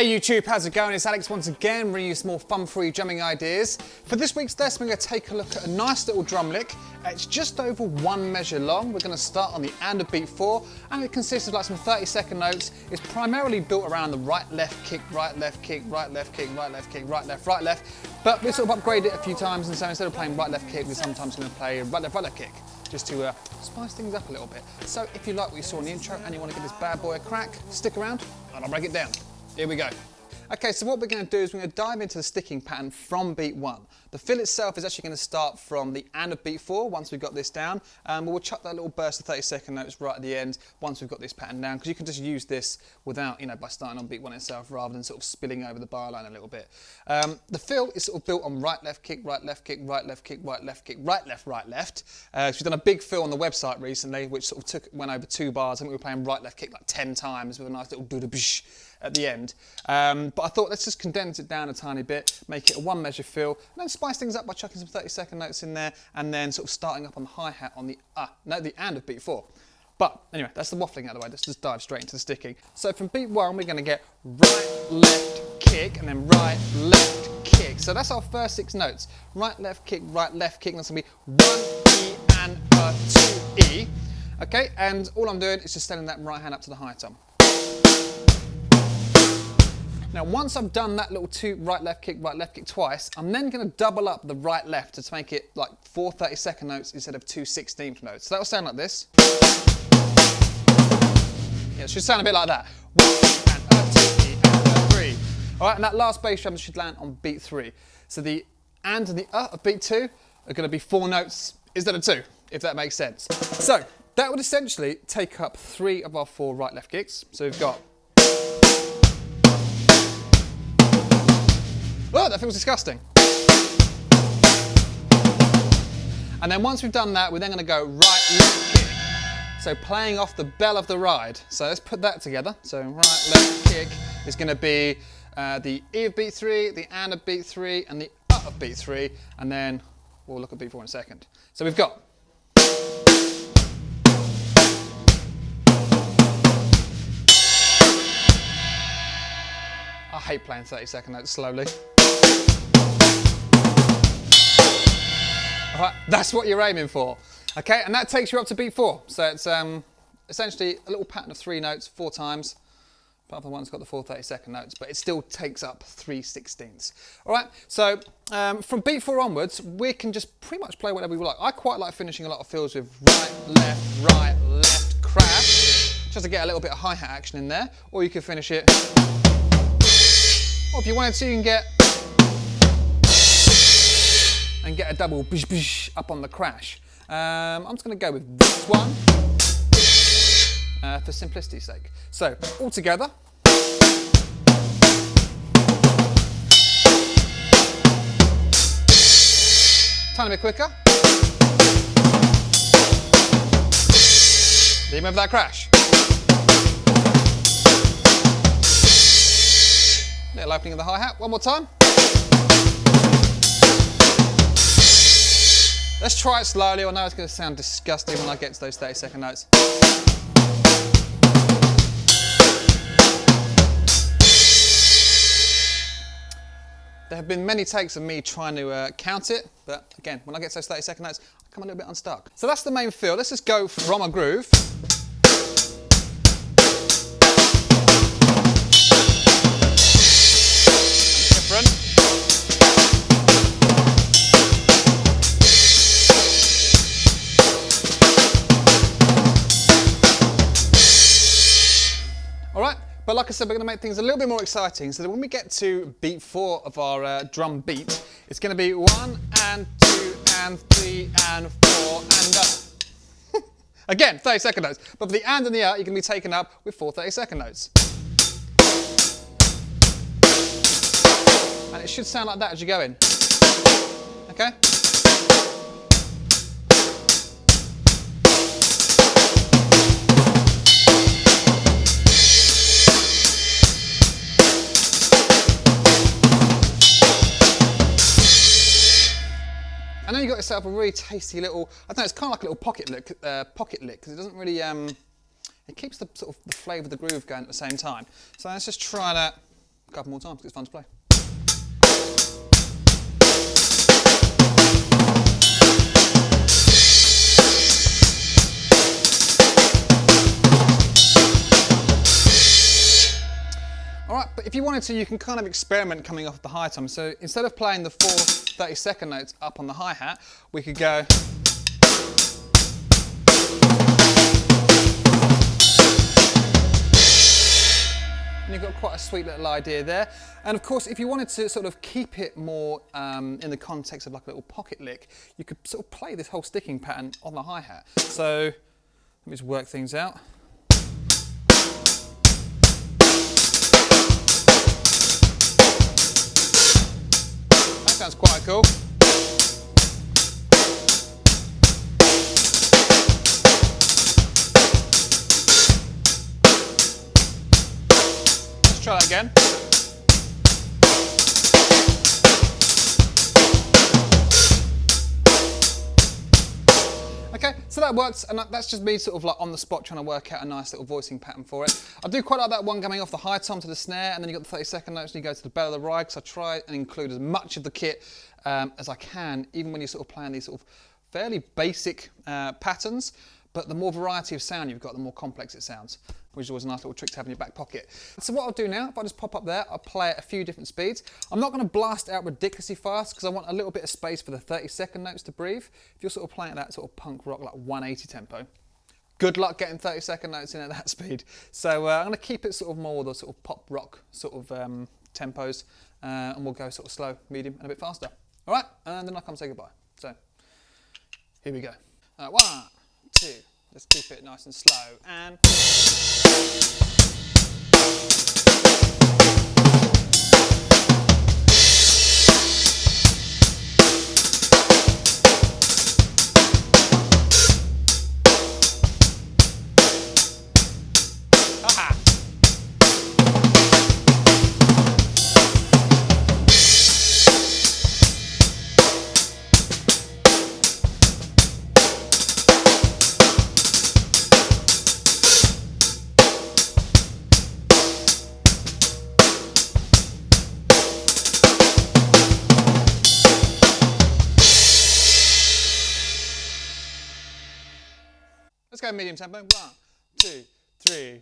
Hey YouTube, how's it going? It's Alex once again, bringing you some more fun-free drumming ideas. For this week's lesson, we're going to take a look at a nice little drum lick. It's just over 1 measure long. We're going to start on the and of beat 4, and it consists of like some 30-second notes. It's primarily built around the right, left, kick, right, left, kick, right, left, kick, right, left, kick, right, left. But we sort of upgraded it a few times, and so instead of playing right, left, kick, we're sometimes going to play right, left, kick, just to spice things up a little bit. So if you like what you saw in the intro and you want to give this bad boy a crack, stick around and I'll break it down. Here we go. Okay, so what we're going to do is we're going to dive into the sticking pattern from beat 1. The fill itself is actually going to start from the and of beat 4 once we've got this down. But we'll chuck that little burst of 30-second notes right at the end once we've got this pattern down, because you can just use this without, by starting on beat 1 itself rather than sort of spilling over the bar line a little bit. The fill is sort of built on right, left, kick, right, left, kick, right, left, kick, right, left, kick, right, left. So we've done a big fill on the website recently, which sort of went over 2 bars. I think we were playing right, left, kick like 10 times with a nice little do-da-bish at the end. But I thought let's just condense it down a tiny bit, make it a 1 measure fill, and then spice things up by chucking some 30-second notes in there, and then sort of starting up on the hi-hat on the and of beat 4. But anyway, that's the waffling out of the way. Let's just dive straight into the sticking. So from beat 1, we're going to get right, left, kick, and then right, left, kick. So that's our first 6 notes. Right, left, kick, and that's going to be 1 E and a 2 E. Okay, and all I'm doing is just sending that right hand up to the high tom. Now, once I've done that little 2 right, left, kick twice, I'm then going to double up the right, left to make it like 4 30-second notes instead of 2 16th notes. So that'll sound like this. Yeah, it should sound a bit like that. 1 and a 2 E and a 3. All right, and that last bass drum should land on beat 3. So the and the of beat 2 are going to be 4 notes instead of 2, if that makes sense. So that would essentially take up 3 of our 4 right, left kicks. So we've got. Oh, that feels disgusting. And then once we've done that, we're then going to go right, left, kick. So playing off the bell of the ride. So let's put that together. So right, left, kick is going to be the E of beat 3, the and of beat 3, and the of beat 3. And then we'll look at beat 4 in a second. So we've got. I hate playing 30-second notes slowly. All right, that's what you're aiming for. Okay, and that takes you up to beat 4. So it's essentially a little pattern of 3 notes 4 times. Apart from the one that's got the 4 30-second notes, but it still takes up 3 16ths. All right, so from beat 4 onwards, we can just pretty much play whatever we like. I quite like finishing a lot of fills with right, left, crash, just to get a little bit of hi-hat action in there. Or you could finish it. Or if you wanted to, you can get a double bish bish up on the crash. I'm just going to go with this one for simplicity's sake. So, all together. Tiny bit quicker. Remember that crash. Little opening of the hi-hat. One more time. Let's try it slowly. I know it's going to sound disgusting when I get to those 30-second notes. There have been many takes of me trying to count it, but again, when I get to those 30-second notes, I come a little bit unstuck. So that's the main feel. Let's just go from a groove. Different. But like I said, we're going to make things a little bit more exciting so that when we get to beat 4 of our drum beat, it's going to be 1 and 2 and 3 and 4 and again, 30-second notes. But for the and the you're going to be taken up with 4 30-second notes. And it should sound like that as you go in. Okay? And then you've got yourself a really tasty little, I don't know, it's kind of like a little pocket lick, because it doesn't really, it keeps the sort of the flavour of the groove going at the same time. So let's just try that a couple more times, 'cause it's fun to play. Alright, but if you wanted to, you can kind of experiment coming off the high tom. So instead of playing the 4 30-second notes up on the hi-hat, we could go. And you've got quite a sweet little idea there. And of course, if you wanted to sort of keep it more in the context of like a little pocket lick, you could sort of play this whole sticking pattern on the hi-hat. So let me just work things out. Sounds quite cool. Let's try that again. Okay, so that works, and that's just me sort of like on the spot trying to work out a nice little voicing pattern for it. I do quite like that one coming off the high tom to the snare, and then you've got the 30-second notes and you go to the bell of the ride, because I try and include as much of the kit as I can, even when you're sort of playing these sort of fairly basic patterns, but the more variety of sound you've got, the more complex it sounds, which is always a nice little trick to have in your back pocket. So what I'll do now, if I just pop up there, I'll play at a few different speeds. I'm not going to blast out ridiculously fast, because I want a little bit of space for the 30-second notes to breathe. If you're sort of playing at that sort of punk rock, like 180 tempo, good luck getting 30-second notes in at that speed. So I'm going to keep it sort of more the sort of pop rock sort of tempos, and we'll go sort of slow, medium, and a bit faster. All right, and then I'll come say goodbye. So here we go. 1, 2, let's keep it nice and slow, and let's go medium tempo. 1, 2, 3.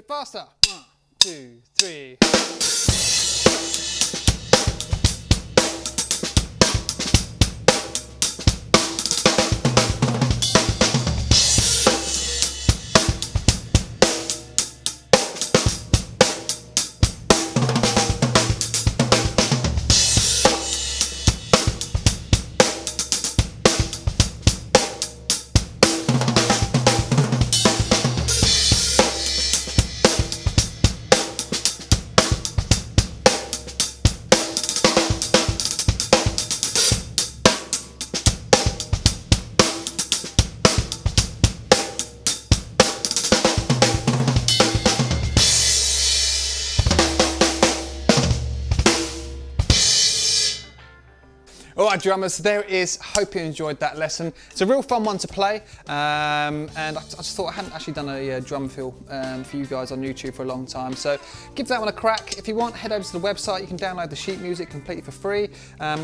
Faster. 1, 2, 3. All right, drummers, there it is. Hope you enjoyed that lesson. It's a real fun one to play, and I just thought I hadn't actually done a drum fill for you guys on YouTube for a long time, so give that one a crack. If you want, head over to the website. You can download the sheet music completely for free.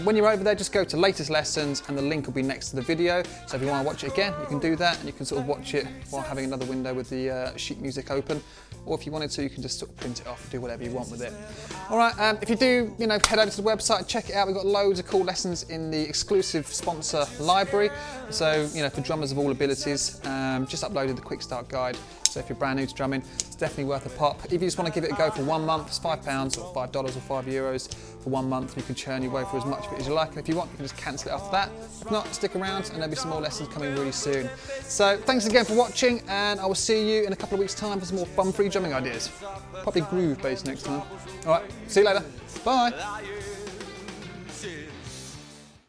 When you're over there, just go to latest lessons, and the link will be next to the video. So if you want to watch it again, you can do that, and you can sort of watch it while having another window with the sheet music open. Or if you wanted to, you can just sort of print it off and do whatever you want with it. All right, if you do, head over to the website, check it out. We've got loads of cool lessons in in the exclusive sponsor library. So, you know, for drummers of all abilities, just uploaded the quick start guide. So if you're brand new to drumming, it's definitely worth a pop. If you just want to give it a go for 1 month, it's £5 or $5 or €5 for 1 month. You can churn your way through as much of it as you like, and if you want, you can just cancel it after that. If not, stick around, and there'll be some more lessons coming really soon. So thanks again for watching, and I will see you in a couple of weeks' time for some more fun-free drumming ideas. Probably groove-based next time. All right, see you later. Bye.